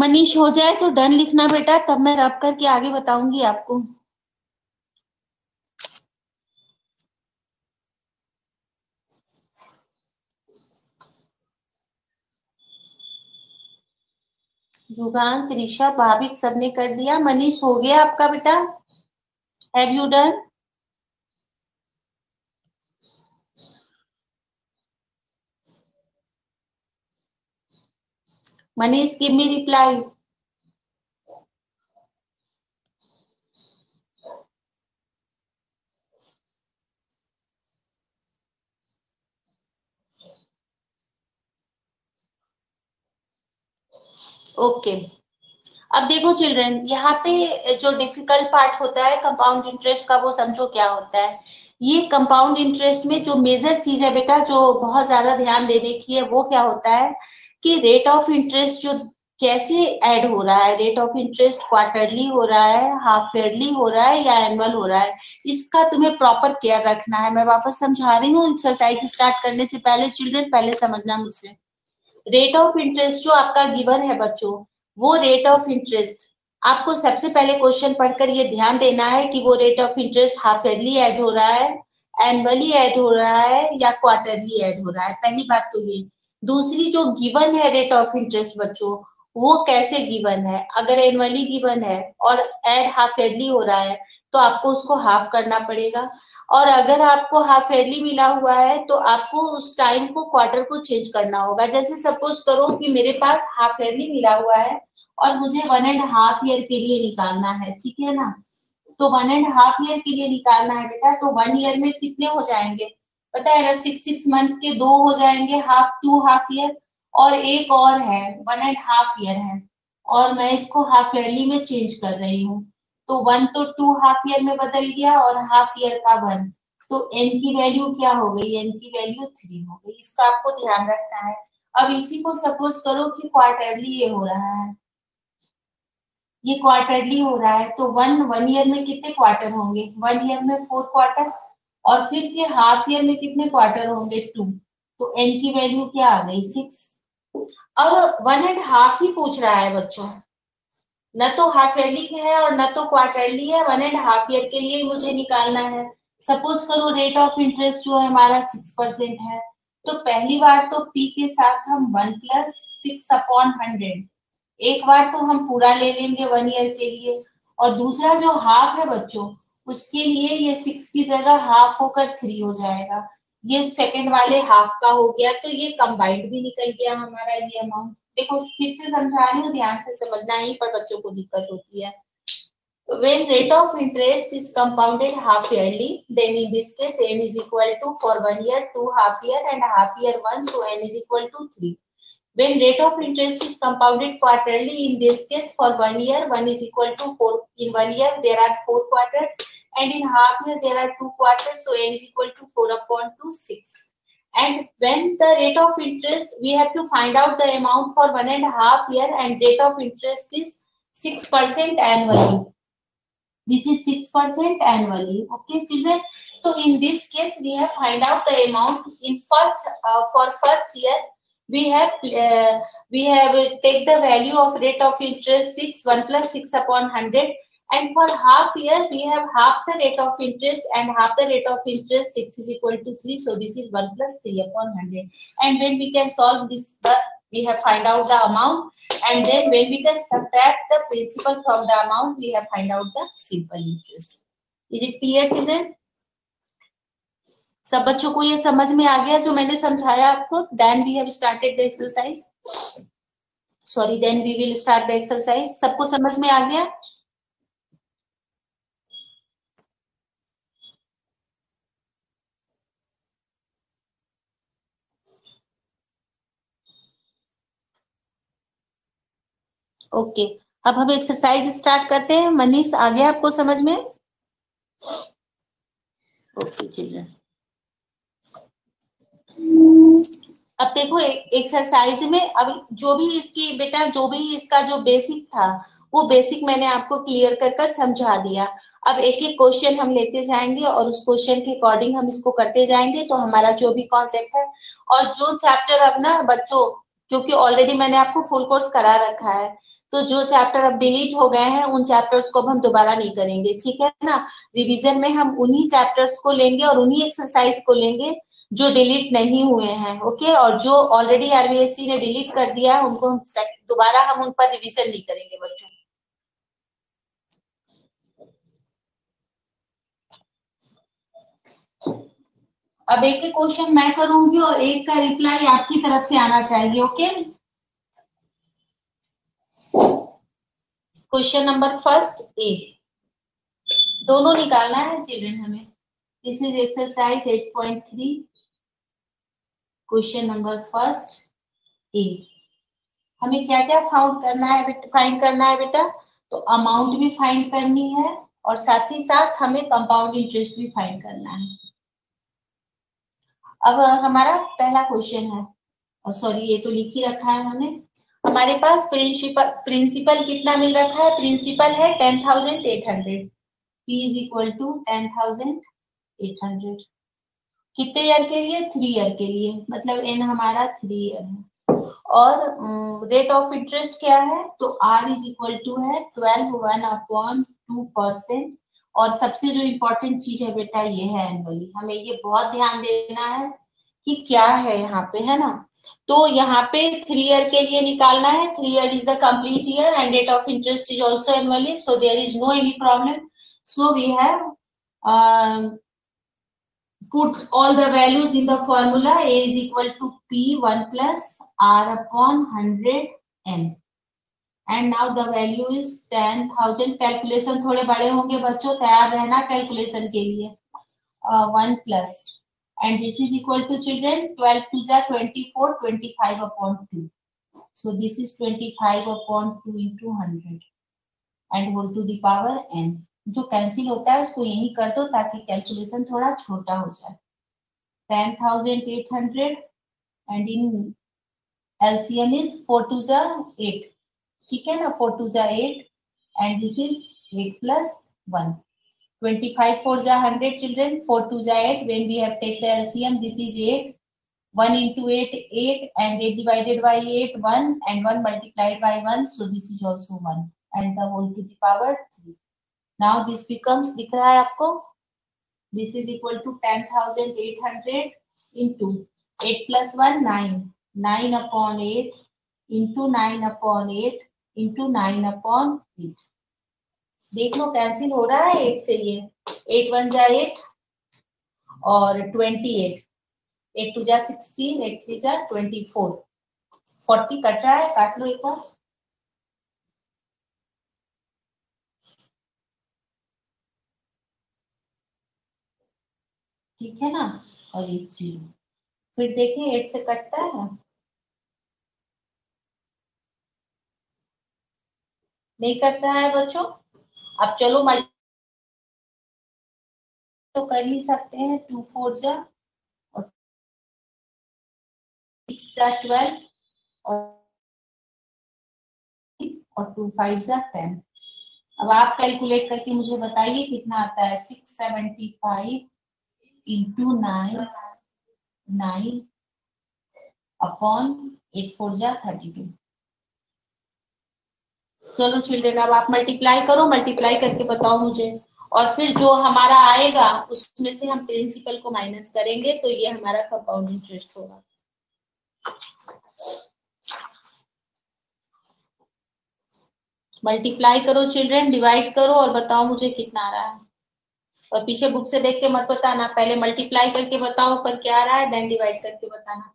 मनीष हो जाए तो डन लिखना बेटा, तब मैं रब करके आगे बताऊंगी आपको। युगांक, ऋषभ, भाविक सबने कर दिया। मनीष हो गया आपका बेटा? Have you done? Manish give me reply. Okay, अब देखो चिल्ड्रन, यहाँ पे जो डिफिकल्ट पार्ट होता है कंपाउंड इंटरेस्ट का, वो समझो क्या होता है। ये कंपाउंड इंटरेस्ट में जो मेजर चीज है बेटा, जो बहुत ज्यादा ध्यान देने की है, वो क्या होता है कि रेट ऑफ इंटरेस्ट जो कैसे ऐड हो रहा है। रेट ऑफ इंटरेस्ट क्वार्टरली हो रहा है, हाफ ईयरली हो रहा है या एनुअल हो रहा है, इसका तुम्हें प्रॉपर केयर रखना है। मैं वापस समझा रही हूँ, एक्सरसाइज स्टार्ट करने से पहले चिल्ड्रन पहले समझना मुझसे। रेट ऑफ इंटरेस्ट जो आपका गिवन है बच्चों, वो रेट ऑफ इंटरेस्ट आपको सबसे पहले क्वेश्चन पढ़कर ये ध्यान देना है कि वो rate of interest half yearly add हो रहा है, एनुअली ऐड हो रहा है या क्वार्टरली ऐड हो रहा है। पहली बात तो ये। दूसरी, जो गिवन है रेट ऑफ इंटरेस्ट बच्चों, वो कैसे गिवन है। अगर एनुअली गिवन है और ऐड हाफ ईयरली हो रहा है तो आपको उसको हाफ करना पड़ेगा, और अगर आपको हाफ ईयरली मिला हुआ है तो आपको उस टाइम को क्वार्टर को चेंज करना होगा। जैसे सपोज करो कि मेरे पास हाफ ईयरली मिला हुआ है और मुझे 1.5 ईयर के लिए निकालना है, ठीक है ना। तो 1.5 ईयर के लिए निकालना है बेटा, तो 1 ईयर में कितने हो जाएंगे पता है ना? 6 मंथ के 2 हो जाएंगे, हाफ 2 हाफ ईयर, और एक और है 1.5 ईयर है, और मैं इसको हाफ ईयरली में चेंज कर रही हूँ। तो 1 तो 2 हाफ ईयर में बदल गया और हाफ ईयर का 1। तो एन की वैल्यू क्या हो गई? एन की वैल्यू 3 हो गई। इसका आपको ध्यान रखना है। अब इसी को सपोज करो कि क्वार्टरली ये हो रहा है, ये क्वार्टरली हो रहा है, तो वन ईयर में कितने क्वार्टर होंगे? 1 ईयर में 4 क्वार्टर, और फिर के हाफ ईयर में कितने क्वार्टर होंगे? 2। तो एन की वैल्यू क्या आ गई? 6। अब 1.5 ही पूछ रहा है बच्चों, न तो हाफ ईयरली है और न तो क्वार्टरली है। 1.5 ईयर के लिए मुझे निकालना है। सपोज करो रेट ऑफ इंटरेस्ट जो है हमारा 6% है, तो पहली बार तो पी के साथ हम 1+6/100, एक बार तो हम पूरा ले लेंगे 1 ईयर के लिए, और दूसरा जो हाफ है बच्चों, उसके लिए ये 6 की जगह हाफ होकर 3 हो जाएगा। ये सेकंड वाले हाफ का हो गया, तो ये कंबाइंड भी निकल गया हमारा ये अमाउंट। देखो फिर से समझा रही हूँ, ध्यान से समझना, ही पर बच्चों को दिक्कत होती है। When rate of interest is compounded half yearly, then in this case n is equal to for 1 year 2 half year and half year 1, so n is equal to 3. When rate of interest is compounded quarterly, in this case for 1 year 1 is equal to 4. In 1 year there are 4 quarters, and in half year there are 2 quarters, so n is equal to 4/2 6. And when the rate of interest, we have to find out the amount for 1.5 year, and rate of interest is 6% annually. This is 6% annually. Okay children, so in this case we have find out the amount in first for first year. We have take the value of rate of interest 6, 1+6/100, and for half year we have half the rate of interest, and half the rate of interest 6 is equal to 3, so this is 1+3/100. And when we can solve this, we have find out the amount, and then when we can subtract the principal from the amount, we have find out the simple interest. Is it clear children? सब बच्चों को ये समझ में आ गया जो मैंने समझाया आपको? Then we have started the exercise, sorry then we will start the exercise. सबको समझ में आ गया? ओके, अब हम एक्सरसाइज स्टार्ट करते हैं। मनीष आ गया आपको समझ में? ओके चिल्ड्रन, अब देखो एक्सरसाइज में अब जो भी इसकी बेटा, जो भी इसका जो बेसिक था, वो बेसिक मैंने आपको क्लियर कर कर समझा दिया। अब एक एक क्वेश्चन हम लेते जाएंगे और उस क्वेश्चन के अकॉर्डिंग हम इसको करते जाएंगे, तो हमारा जो भी कॉन्सेप्ट है, और जो चैप्टर अब ना बच्चों क्योंकि ऑलरेडी मैंने आपको फुल कोर्स करा रखा है। तो जो चैप्टर अब डिलीट हो गए हैं उन चैप्टर्स को अब हम दोबारा नहीं करेंगे, ठीक है ना। रिवीजन में हम उन्हीं चैप्टर्स को लेंगे और उन्हीं एक्सरसाइज को लेंगे जो डिलीट नहीं हुए हैं, ओके। और जो ऑलरेडी आरबीएससी ने डिलीट कर दिया है उनको हम दोबारा हम उन पर रिवीजन नहीं करेंगे बच्चों। अब एक एक क्वेश्चन मैं करूंगी और एक का रिप्लाई आपकी तरफ से आना चाहिए, okay. Question number first A, दोनों निकालना है चिल्ड्रन हमें। This is exercise 8.3, question number first A. हमें क्या क्या फाइंड करना है बेटा? तो अमाउंट भी फाइंड करनी है और साथ ही साथ हमें कंपाउंड इंटरेस्ट भी फाइंड करना है। अब हमारा पहला क्वेश्चन है, और सॉरी ये तो लिख ही रखा है हमने। हमारे पास प्रिंसिपल कितना मिल रखा है? प्रिंसिपल है 10,800, P इज इक्वल टू 10,800। कितने ईयर के लिए? 3 ईयर के लिए, मतलब एन हमारा 3 ईयर है। और रेट ऑफ इंटरेस्ट क्या है? तो R इज इक्वल टू है 12/1/2%। और सबसे जो इम्पोर्टेंट चीज है बेटा ये है एनुअली, हमें ये बहुत ध्यान देना है कि क्या है यहाँ पे, है ना। तो यहाँ पे 3 ईयर के लिए निकालना है, 3 year is the complete year and rate of interest is also annually, so there is no any problem. So we have put all the values in the formula. A is equal to P1 plus R upon 100 n, and now the value is 10,000. Calculation थोड़े बड़े होंगे बच्चों, तैयार रहना calculation के लिए। 1 plus and this is equal to children 12 to the 24, 25 upon 2. So this is 25 upon 2 into 100 and whole to the power n. जो cancel होता है उसको यही कर दो ताकि कैलकुलेशन थोड़ा छोटा हो जाए। 10,800 and in LCM is 4 to the 8, ठीक है ना, 4 to the 8 and this is 8 plus 1. 25 4 the 100 children, 4 to the 8, when we have take the LCM this is 8, 1 into 8 8 and 8 divided by 8 1 and 1 multiplied by 1, so this is also 1 and the whole to the power 3. Now this becomes, दिख रहा है आपको, this is equal to 10,800 into 8 plus 1 9, 9 upon 8 into 9 upon 8 into 9 upon 8. देख लो cancel हो रहा है 8 से, ये 8 1 जा 8 और 28, 8 2 जा 16, 8 3 जा 24, 40 कट रहा है, काट लो एक बार। ठीक है ना, और 1 0, फिर देखें 8 से कटता है, नहीं कट रहा है बच्चों। अब चलो मल्टी तो कर ही सकते हैं, 2 4 जा और 6 जा 12 और 2 5 जा 10। अब आप कैलकुलेट करके मुझे बताइए कितना आता है। 675 इंटू 9 9 अपॉन 8 4 जा 32। चलो चिल्ड्रन अब आप मल्टीप्लाई करो, मल्टीप्लाई करके बताओ मुझे, और फिर जो हमारा आएगा उसमें से हम प्रिंसिपल को माइनस करेंगे, तो ये हमारा कंपाउंड इंटरेस्ट होगा। मल्टीप्लाई करो चिल्ड्रन, डिवाइड करो और बताओ मुझे कितना आ रहा है। और पीछे बुक से देख के मत बताना, पहले मल्टीप्लाई करके बताओ ऊपर क्या आ रहा है, देन डिवाइड करके बताना।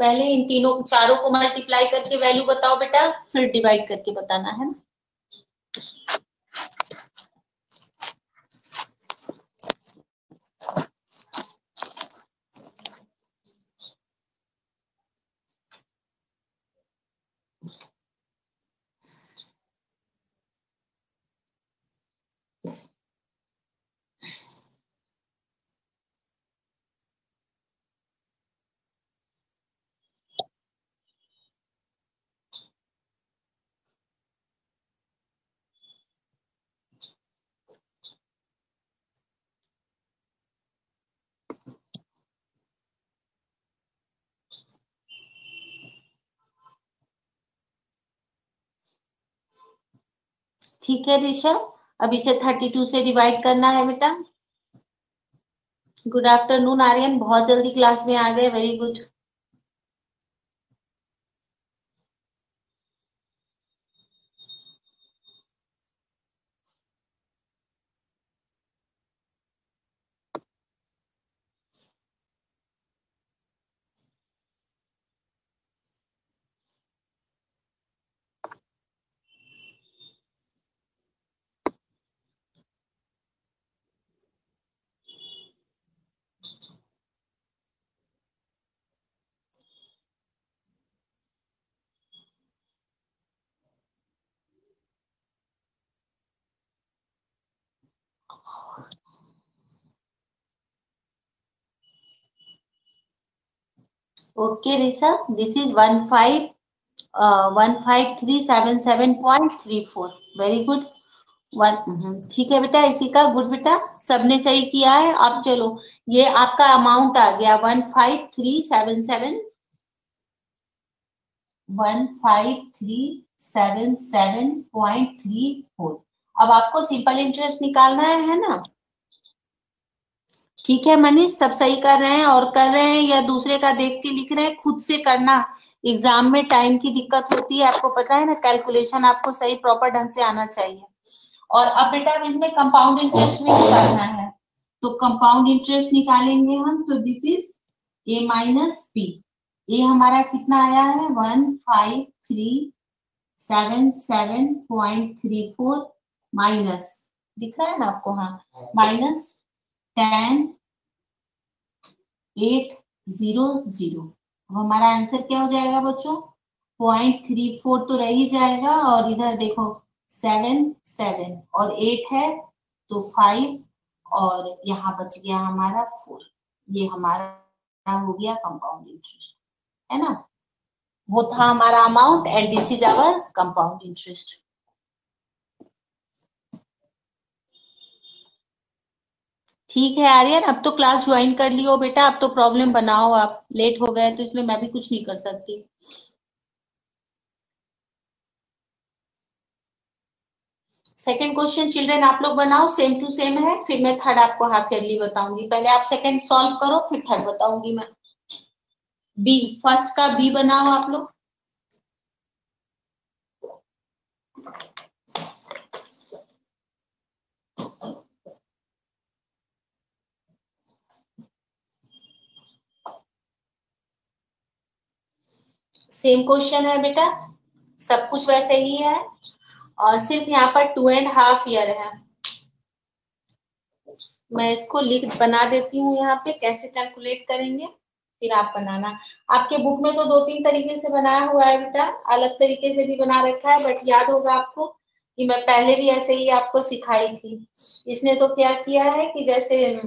पहले इन तीनों चारों को मल्टीप्लाई करके वैल्यू बताओ बेटा, फिर डिवाइड करके बताना है ना। ठीक है ऋषभ, अब इसे 32 से डिवाइड करना है बेटा। गुड आफ्टरनून आर्यन, बहुत जल्दी क्लास में आ गए, very good. Okay Rishabh, this is 15377.34, very good. ठीक है बेटा, इसी का गुड बेटा, सबने सही किया है। अब चलो, ये आपका अमाउंट आ गया 15377.34। अब आपको सिंपल इंटरेस्ट निकालना है ना? ठीक है मनीष, सब सही कर रहे हैं और कर रहे हैं या दूसरे का देख के लिख रहे हैं? खुद से करना, एग्जाम में टाइम की दिक्कत होती है, आपको पता है ना, कैलकुलेशन आपको सही प्रॉपर ढंग से आना चाहिए। और अब बेटा इसमें कंपाउंड इंटरेस्ट भी निकालना है, तो कंपाउंड इंटरेस्ट निकालेंगे हम, तो this is a minus P. ये हमारा कितना आया है? 15377.34 माइनस, दिख रहा है ना आपको? हाँ, माइनस 10,800। अब हमारा आंसर क्या हो जाएगा बच्चों? 0.34 तो रह ही जाएगा, और इधर देखो 7 और 8 है तो 5, और यहाँ बच गया हमारा 4। ये हमारा हो गया कंपाउंड इंटरेस्ट, है ना? वो था हमारा amount, and this is our compound interest. ठीक है आर्यन, अब तो क्लास ज्वाइन कर लियो बेटा, अब तो प्रॉब्लम बनाओ, आप लेट हो गए तो इसमें मैं भी कुछ नहीं कर सकती। सेकंड क्वेश्चन चिल्ड्रन आप लोग बनाओ, सेम टू सेम है, फिर मैं थर्ड आपको हाफ ईयरली बताऊंगी। पहले आप सेकंड सॉल्व करो, फिर थर्ड बताऊंगी मैं। बी, फर्स्ट का बी बनाओ आप लोग। सेम क्वेश्चन है बेटा, सब कुछ वैसे ही है, और सिर्फ यहाँ पर 2.5 ईयर है। मैं इसको लिख बना देती हूँ यहाँ पे, कैसे कैलकुलेट करेंगे फिर आप बनाना। आपके बुक में तो 2-3 तरीके से बनाया हुआ है बेटा, अलग तरीके से भी बना रखा है, बट याद होगा आपको कि मैं पहले भी ऐसे ही आपको सिखाई थी। इसने तो क्या किया है कि जैसे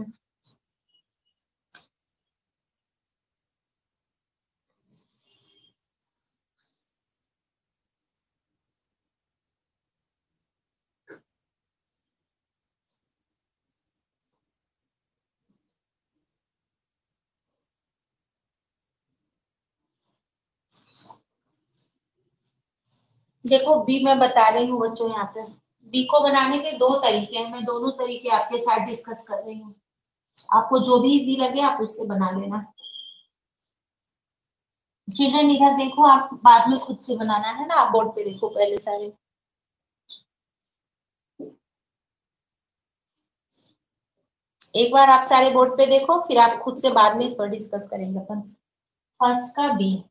देखो बी मैं बता रही हूँ बच्चों, यहाँ पे बी को बनाने के 2 तरीके हैं, मैं दोनों तरीके आपके साथ डिस्कस कर रही हूँ। आपको जो भी इजी लगे आप उससे बना लेना। चिल्ड्रन इधर देखो, आप बाद में खुद से बनाना है ना, आप बोर्ड पे देखो पहले सारे। एक बार आप सारे बोर्ड पे देखो, फिर आप खुद से बाद में इस पर डिस्कस करेंगे अपन। फर्स्ट का बी,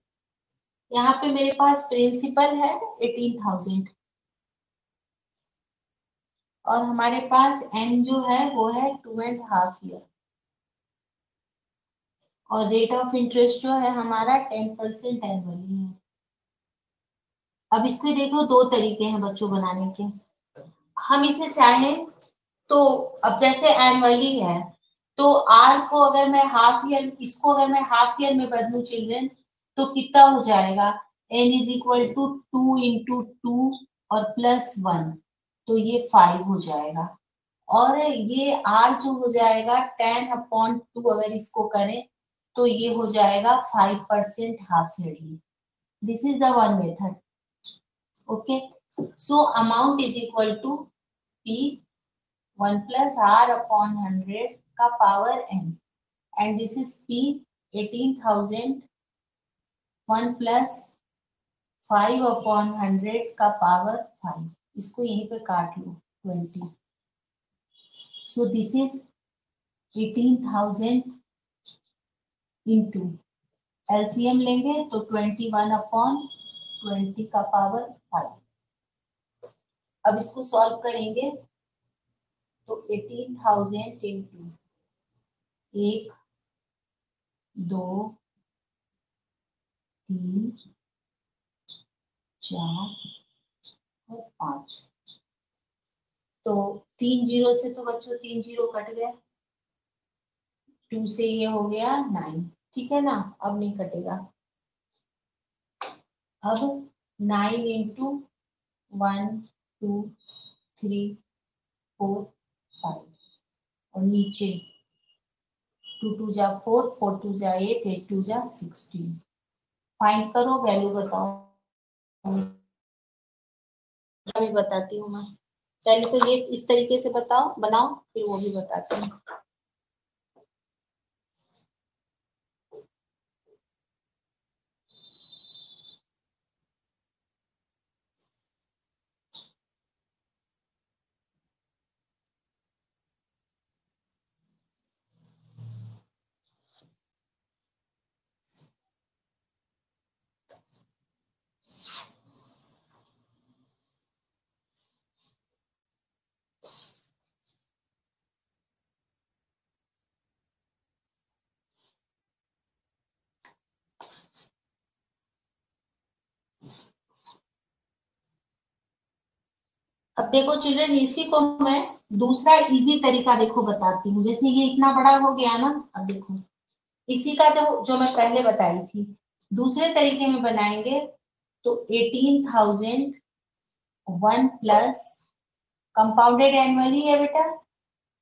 यहाँ पे मेरे पास प्रिंसिपल है 18,000, और हमारे पास एन जो है वो है 2.5 ईयर, और रेट ऑफ इंटरेस्ट जो है हमारा 10% एनुअली है। अब इसके देखो 2 तरीके हैं बच्चों बनाने के। हम इसे चाहें तो, अब जैसे एनुअली है, तो आर को अगर मैं हाफ ईयर, इसको अगर मैं हाफ ईयर में बदलू चिल्ड्रन, तो कितना हो जाएगा? एन इज इक्वल टू 2 × 2 और +1, तो ये 5 हो जाएगा। और ये आर जो हो जाएगा 10/2, अगर इसको करें तो ये हो जाएगा 5% half yearly. This is the one method. Okay, So amount is equal to P 1 plus R upon 100 का power n, and this is P 18,000 1 plus 5 upon 100 का power 5. इसको यहीं पे काट लो 20. So this is 18,000 into LCM लेंगे तो 21 upon 20 का power 5. अब इसको सॉल्व करेंगे तो 18,000 इंटू 1 2 3 4 और 5. तो 3 जीरो से तो बच्चों 3 जीरो कट गए, 2 से ये हो गया 9. ठीक है ना, अब नहीं कटेगा. अब 9 इंटू 1 2 3 4 5 और नीचे 2 2 जा 4 4 2 जा 8 8 2 जा 16. फाइंड करो, वैल्यू बताओ. अभी बताती हूँ मैं. पहले तो ये इस तरीके से बताओ, बनाओ, फिर वो भी बताती हूँ. अब देखो चिल्ड्रन, इसी को मैं दूसरा इजी तरीका देखो बताती हूँ. जैसे ये इतना बड़ा हो गया ना, अब देखो इसी का जो मैं पहले बताई थी दूसरे तरीके में बनाएंगे तो 18,000 1 प्लस कंपाउंडेड एनुअली है बेटा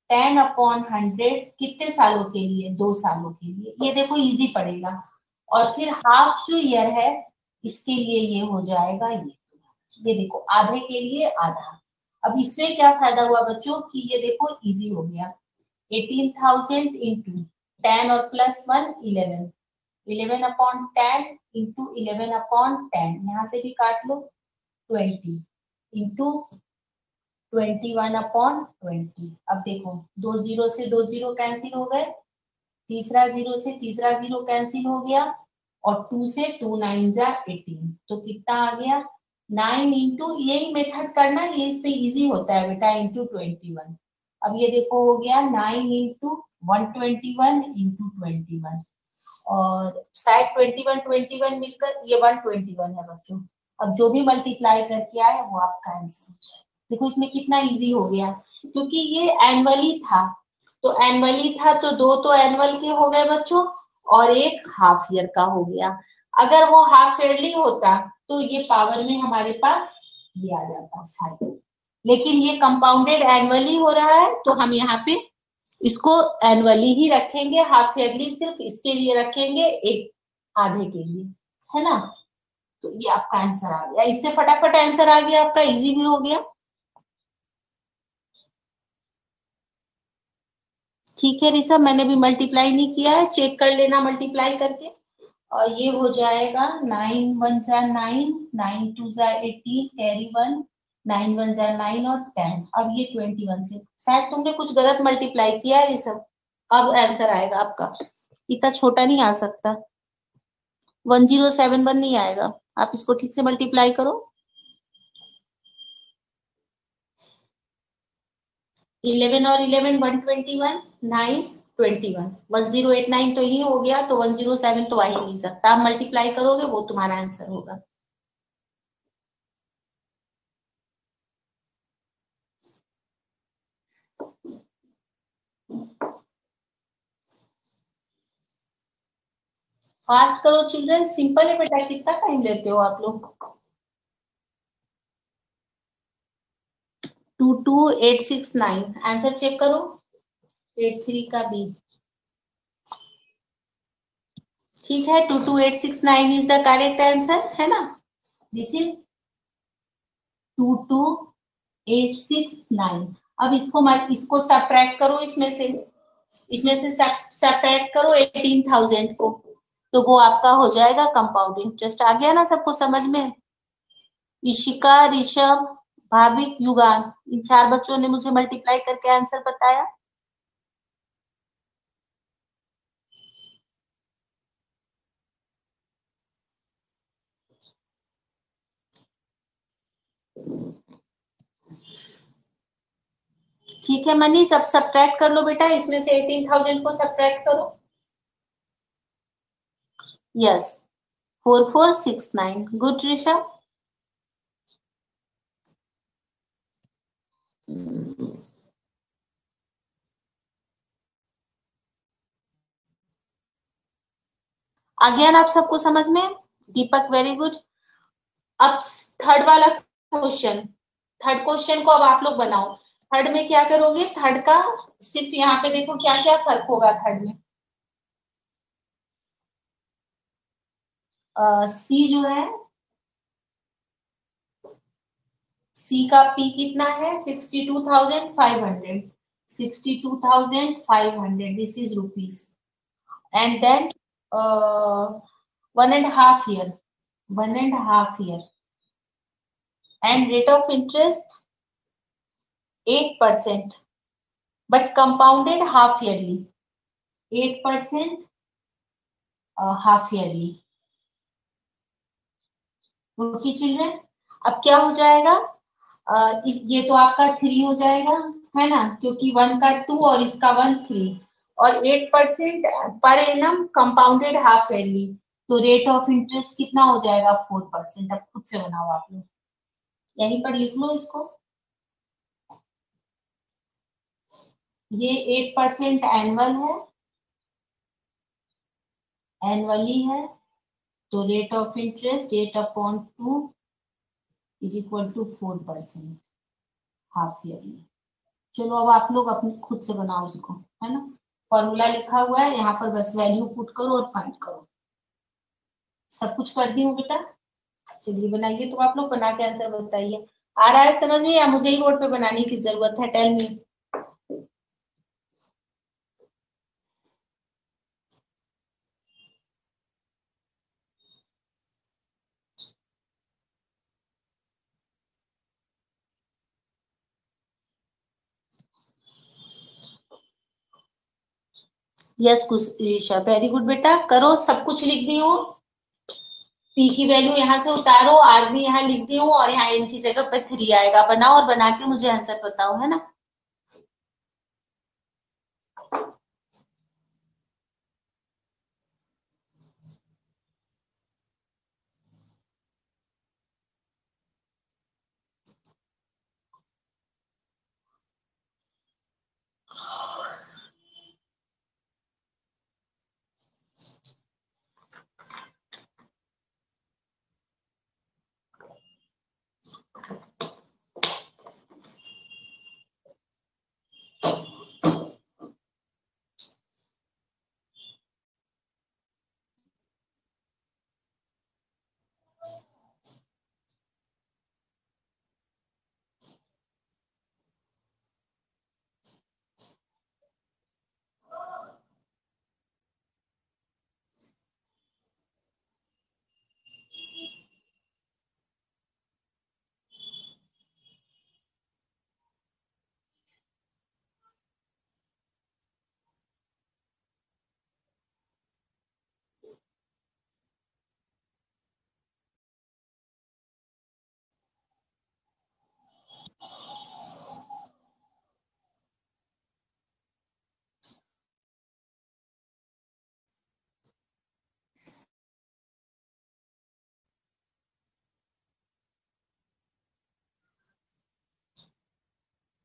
10 अपॉन 100 कितने सालों के लिए, 2 सालों के लिए. ये देखो इजी पड़ेगा. और फिर हाफ जो ईयर है इसके लिए ये हो जाएगा ये देखो आधे के लिए आधा. अब इसमें क्या फायदा हुआ बच्चों कि ये देखो इजी हो गया. 18,000 इंटू 10 और प्लस 1 11 11 अपॉन 10 इंटू 11 अपॉन 10, यहाँ से भी काट लो 20 इंटू 21 अपॉन 20. अब देखो 2 जीरो से 2 जीरो कैंसिल हो गए, तीसरा जीरो से तीसरा जीरो कैंसिल हो गया और 2 से 2 9 जा 18. तो कितना आ गया 9 इंटू, यही मेथड करना, ये इससे इजी होता है बेटा, इंटू 21. अब ये देखो हो गया 9 इंटू 121 इंटू 21 और शायद 21 मिलकर ये 121 है बच्चों. अब जो भी मल्टीप्लाई करके आए वो आपका आंसर. देखो इसमें कितना इजी हो गया, क्योंकि ये एनुअली था. तो एनुअली था तो 2 तो एनुअल के हो गए बच्चों और एक हाफ ईयर का हो गया. अगर वो हाफ ईयरली होता तो ये पावर में हमारे पास ये आ जाता 5. लेकिन ये कंपाउंडेड एनुअली हो रहा है तो हम यहाँ पे इसको एनुअली ही रखेंगे, हाफ ईयरली सिर्फ इसके लिए रखेंगे, एक आधे के लिए, है ना. तो ये आपका आंसर आ गया. इससे फटाफट आंसर आ गया आपका, इजी भी हो गया. ठीक है ऋषभ, मैंने भी मल्टीप्लाई नहीं किया है, चेक कर लेना मल्टीप्लाई करके. और ये हो जाएगा 9 1 जा 9 9 2 जा 18 कैरी 1 9 1 जा 9 और 10. अब ये 21 से शायद तुमने कुछ गलत मल्टीप्लाई किया है ऋषभ. अब आंसर आएगा आपका, इतना छोटा नहीं आ सकता, 1071 नहीं आएगा. आप इसको ठीक से मल्टीप्लाई करो. 11 और 11 121 9 21 1089 तो ही हो गया, तो 107 तो आ ही नहीं सकता. आप मल्टीप्लाई करोगे वो तुम्हारा आंसर होगा. फास्ट करो चिल्ड्रन, सिंपल है बेटा. कितना टाइम लेते हो आप लोग. 22869 आंसर चेक करो. 83 का बी. ठीक है, 22869 इज द करेक्ट आंसर, है ना. This is 22,869। अब इसको सब्ट्रैक्ट करो इसमें से सब्ट्रैक्ट करो 18,000 को, तो वो आपका हो जाएगा कंपाउंड इंटरेस्ट। आ गया ना सबको समझ में? इशिका, ऋषभ, भाविक, युगान, इन 4 बच्चों ने मुझे मल्टीप्लाई करके आंसर बताया। ठीक है मनी, सब सब्ट्रैक्ट कर लो बेटा, इसमें से 18,000 को सब्ट्रैक्ट करो। यस, 4469। गुड ऋषभ। आ गया ना आप सबको समझ में? दीपक वेरी गुड। अब थर्ड वाला क्वेश्चन, थर्ड क्वेश्चन को अब आप लोग बनाओ। थर्ड में क्या करोगे? थर्ड का सिर्फ यहाँ पे देखो क्या क्या फर्क होगा थर्ड में। सी जो है, सी का पी कितना है? 62,500। 62,500, this is rupees. And then 1.5 year, 1.5 year, and rate of interest 8%, but compounded half yearly, 8% half yearly. Okay children, अब क्या हो जाएगा? ये तो आपका 3 हो जाएगा, है ना, क्योंकि 1 का 2 और इसका 1 3, और 8% per annum compounded half yearly, तो रेट ऑफ इंटरेस्ट कितना हो जाएगा? 4%। अब खुद से बनाओ आप लोग, यहीं पर लिख लो इसको। ये 8% एनुअल है, एनुअली है, तो rate of interest 8/2 is equal to 4% half yearly. चलो अब आप लोग अपने खुद से बनाओ इसको, है ना। फॉर्मूला लिखा हुआ है यहाँ पर, बस वैल्यू पुट करो और फाइंड करो। सब कुछ कर दी हूँ बेटा, चलिए बनाइए। तो आप लोग बना के आंसर बताइए। आ रहा है समझ में, या मुझे ही बोर्ड पे बनाने की जरूरत है? Tell me. Yes Kusha, very good बेटा, करो। सब कुछ लिख दी हूँ, पी की वैल्यू यहाँ से उतारो, आर भी यहाँ लिख दी हूँ, और यहाँ इनकी जगह पे 3 आएगा। बनाओ और बना के मुझे आंसर बताओ, है ना।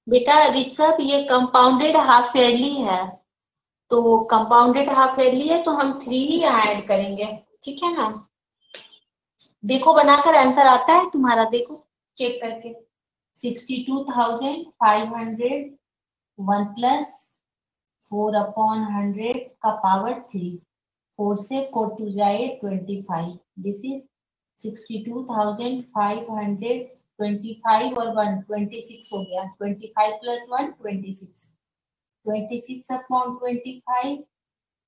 बेटा ऋषभ, ये कंपाउंडेड हाफ ईयरली है, तो कंपाउंडेड हाफ ईयरली है तो हम 3 ही यहाँ ऐड करेंगे, ठीक है ना। देखो बनाकर आंसर आता है तुम्हारा, देखो चेक करके। 62,500 1 प्लस 4/100 का पावर 3, 4 से 4 टू जाए 25, दिस इज 62,500 25 और 1 26 हो गया, 25 plus 1 26, 26 upon 25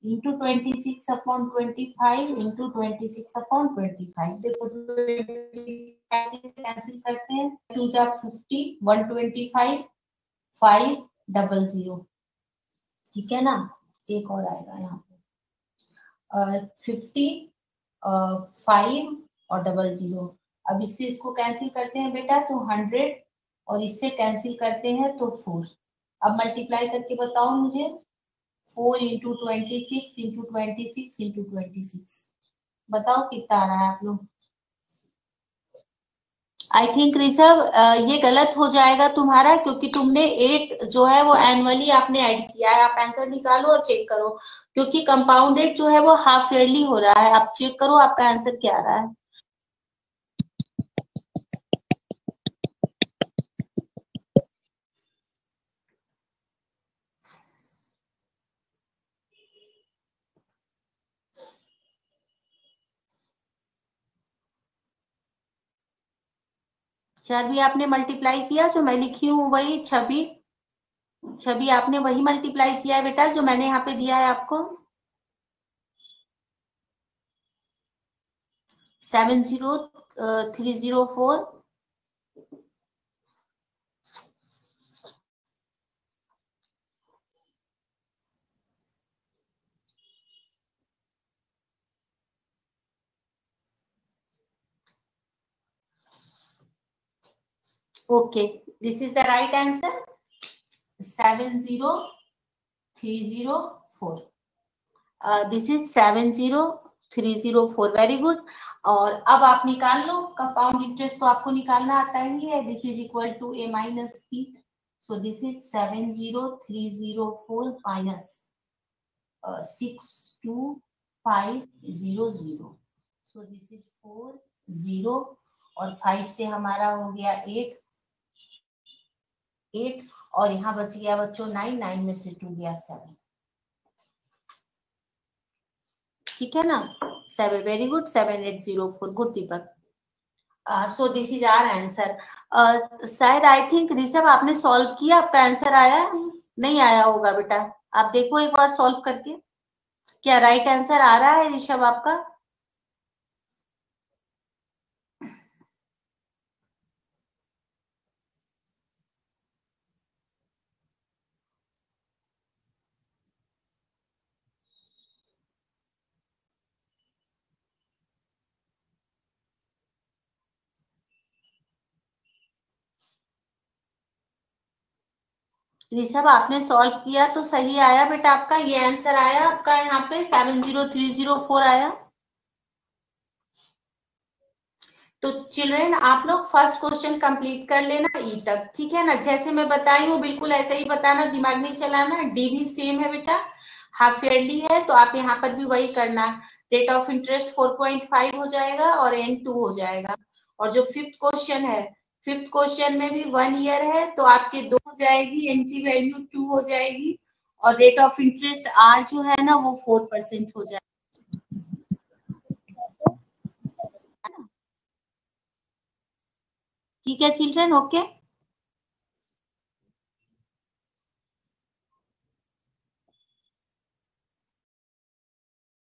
into 26 upon 25 into 26 upon 25। देखो कैंसिल करते हैं, 2 जा 50, 125, 500, ठीक है ना। एक और आएगा यहाँ पे 50, 5 और 00। अब इससे इसको कैंसिल करते हैं बेटा तो 100, और इससे कैंसिल करते हैं तो 4। अब मल्टीप्लाई करके बताओ मुझे, 4 इंटू 26 इंटू 26 इंटू 26, बताओ कितना आ रहा है आप लोग। आई थिंक ऋषभ ये गलत हो जाएगा तुम्हारा, क्योंकि तुमने 8 जो है वो एनुअली आपने ऐड किया है। आप आंसर निकालो और चेक करो, क्योंकि कंपाउंडेड जो है वो हाफ ईयरली हो रहा है। आप चेक करो आपका आंसर क्या आ रहा है। छवि आपने मल्टीप्लाई किया, जो मैं लिखी हूँ वही छवि, छवि आपने वही मल्टीप्लाई किया है बेटा जो मैंने यहाँ पे दिया है आपको। 70304। Okay, this is the right answer, 70304। This is 70304, very good. और अब आप निकाल लो कंपाउंड इंटरेस्ट, तो आपको निकालना आता ही है। This is equal to a minus p, so this is 70304 minus 62500, so this is 40, और 5 से हमारा हो गया 8, और यहाँ बच गया बच्चों 9, 9 में से 2 गया 7, ठीक है ना। 7, very good, 7804, good Deepak. So this is our answer. शायद आई थिंक ऋषभ आपने सॉल्व किया, आपका आंसर आया नहीं आया होगा बेटा, आप देखो एक बार सॉल्व करके, क्या राइट आंसर आ रहा है ऋषभ आपका। ऋषभ आपने सॉल्व किया तो सही आया बेटा, आपका ये आंसर आया, आपका यहाँ पे 70304 आया। तो चिल्ड्रेन आप लोग फर्स्ट क्वेश्चन कंप्लीट कर लेना ई तक, ठीक है ना। जैसे मैं बताई हूँ बिल्कुल ऐसे ही बताना, दिमाग नहीं चलाना। डी भी सेम है बेटा, हाफ ईयरली है, तो आप यहाँ पर भी वही करना। रेट ऑफ इंटरेस्ट 4.5 हो जाएगा और एन 2 हो जाएगा। और जो फिफ्थ क्वेश्चन है, फिफ्थ क्वेश्चन में भी 1 ईयर है, तो आपके 2 हो जाएगी, एन की वैल्यू 2 हो जाएगी, और रेट ऑफ इंटरेस्ट आर जो है ना वो 4% हो जाएगा। ठीक है चिल्ड्रन, ओके।